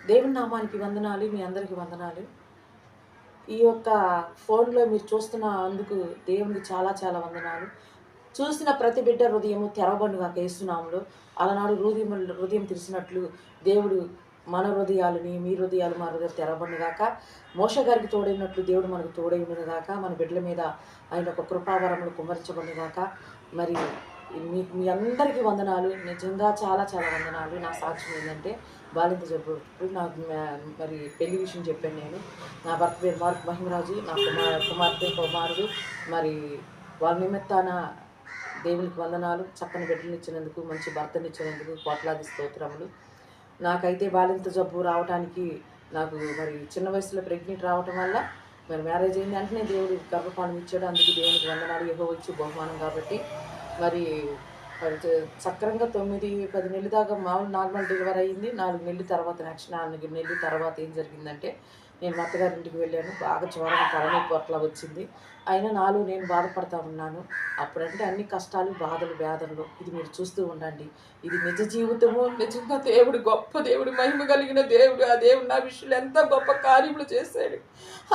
దేవుని నామానికి వందనాలు. మీ అందరికీ వందనాలు. ఈ యొక్క ఫోన్లో మీరు చూస్తున్న అందుకు దేవునికి చాలా చాలా వందనాలు. చూసిన ప్రతి బిడ్డ హృదయము తెరవబడుగాక యేసునామములో. అలనాడు హృదయం తెరిసినట్లు దేవుడు మన హృదయాలని, మీ హృదయాలు మా హృదయాలు తెరవబడుగాక. మోషే గారికి తోడైనట్లు దేవుడు మనకు తోడైనగాక. మన బిడ్డల మీద ఆయన ఒక కృపావరములు కుమ్మరించబడుగాక. మరి మీ అందరికీ వందనాలు. నిజంగా చాలా చాలా వందనాలు. నా సాక్ష్యం ఏంటంటే బాలింత జబ్బు. నాకు మరి పెళ్లి విషయం చెప్పాను నేను. నా భర్త పేరు మార్క్ మహిమరాజు. నా కుమారుడు. మరి వాళ్ళ నిమిత్తాన దేవునికి వందనాలు. చక్కని బిడ్డలు ఇచ్చినందుకు, మంచి భర్తను ఇచ్చినందుకు కోట్లాది స్తోత్రములు. నాకైతే బాలింత జబ్బు రావడానికి నాకు మరి చిన్న వయసులో ప్రెగ్నెంట్ రావటం వల్ల మరి మ్యారేజ్ అయింది. వెంటనే దేవుడు గర్భఫలం ఇచ్చాడు. అందుకు దేవునికి వందనాలు. యెహోవా ఇచ్చి బహుమానం కాబట్టి మరి సక్రంగా 9-10 నెలల దాకా నార్మల్ డెలివరీ అయింది. 4 నెలల తర్వాత 4 నెలల తర్వాత ఏం జరిగిందంటే నేను మా అత్తగారింటికి వెళ్ళాను. బాగా జ్వరం, తలనొప్పి అట్లా వచ్చింది. అయినా నాలో నేను బాధపడతా ఉన్నాను. అప్పుడంటే అన్ని కష్టాలు, బాధలు, వేదనలు. ఇది మీరు చూస్తూ ఉండండి. ఇది నిజ జీవితము. నిజంగా దేవుడు గొప్ప దేవుడు, మహిమ కలిగిన దేవుడు. ఆ దేవుడు నా విషయంలో ఎంత గొప్ప కార్యములు చేశాడు.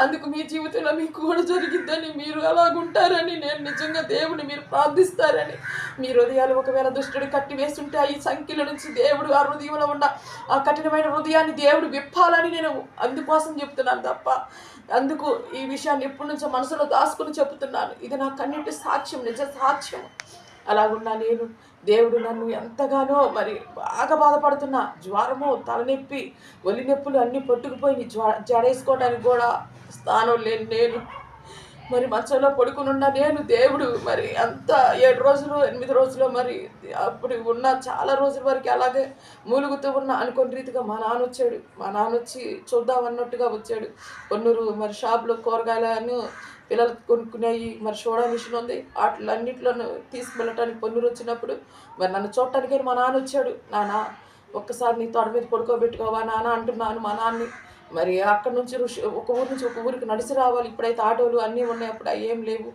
అందుకు మీ జీవితంలో మీకు కూడా జరిగిద్దని, మీరు అలాగుంటారని, నేను నిజంగా దేవుని మీరు ప్రార్థిస్తారని, మీ హృదయాలు ఒకవేళ దుష్టుడు కట్టి వేస్తుంటే ఈ సంఖ్యల నుంచి దేవుడు ఆ హృదయంలో ఉన్న ఆ కఠినమైన హృదయాన్ని దేవుడు విప్పాలని నేను అందుకోసం చెప్తున్నాను తప్ప అందుకు ఈ విషయాన్ని ఎప్పటి నుంచో మనసులో దాచుకుని చెప్తున్నాను. ఇది నా కన్నిటి సాక్ష్యం, నిజ సాక్ష్యం. అలాగున్నా నేను దేవుడు నన్ను ఎంతగానో మరి బాగా బాధపడుతున్నా. జ్వరము, తలనొప్పి, ఒలి నొప్పులు అన్నీ పట్టుకుపోయి జడేసుకోవడానికి కూడా స్థానం లేని నేను మరి మంచంలో పడుకునున్న నేను దేవుడు మరి అంత 7 రోజులు 8 రోజులు మరి అప్పుడు ఉన్న చాలా రోజుల వరకు అలాగే మూలుగుతూ ఉన్న అనుకోని రీతిగా మా నాన్న వచ్చాడు. మా నాన్న వచ్చి చూద్దామన్నట్టుగా వచ్చాడు. కొన్నూరు మరి షాప్లో కూరగాయలను పిల్లలు కొనుక్కునేవి మరి సోడా మిషన్ ఉంది, వాటిలన్నింటిలోనూ తీసుకువెళ్ళటానికి పొన్నూరు వచ్చినప్పుడు మరి నన్ను చూడటానికి మా నాన్న వచ్చాడు. నాన్న ఒక్కసారి నీ తొడ మీద పడుకోబెట్టుకోవా నాన్న అంటున్నాను మా నాన్నని. మరి అక్కడ నుంచి ఒక ఊరు నుంచి ఒక ఊరికి నడిచి రావాలి. ఇప్పుడైతే ఆటోలు అన్నీ ఉన్నాయి, అప్పుడు అవి ఏం లేవు.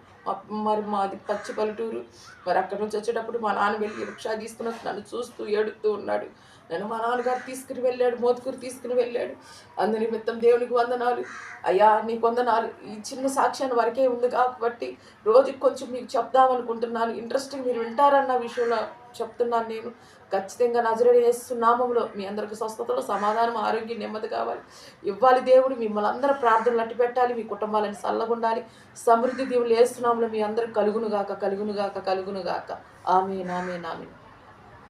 మరి మాది పచ్చి పల్లెటూరు. మరి అక్కడ నుంచి వచ్చేటప్పుడు మా నాన్న వెళ్ళి రిక్షా తీసుకుని వచ్చి నన్ను చూస్తూ ఏడుస్తూ ఉన్నాడు. నన్ను మా నాన్నగారు తీసుకుని వెళ్ళాడు, మోతుకూరు తీసుకుని వెళ్ళాడు. అందు నిమిత్తం దేవునికి వందనాలు. అయ్యా నీకు వందనాలు. ఈ చిన్న సాక్ష్యాన్ని వరకే ఉంది కాబట్టి రోజుకి కొంచెం మీకు చెప్దామనుకుంటున్నాను. ఇంట్రెస్టింగ్ మీరు వింటారన్న విషయంలో చెప్తున్నాను. నేను ఖచ్చితంగా నజరేయుడు యేసు నామములో మీ అందరికి స్వస్థతలు, సమాధానం, ఆరోగ్యం, నెమ్మది కావాలి ఇవ్వాలి. దేవుడు మిమ్మల్ని అందరూ ప్రార్థనలు అట్టి పెట్టాలి. మీ కుటుంబాలను చల్లగుండాలి. సమృద్ధి దేవుడు యేసు నామములో మీ అందరికి కలుగునుగాక. ఆమేన్.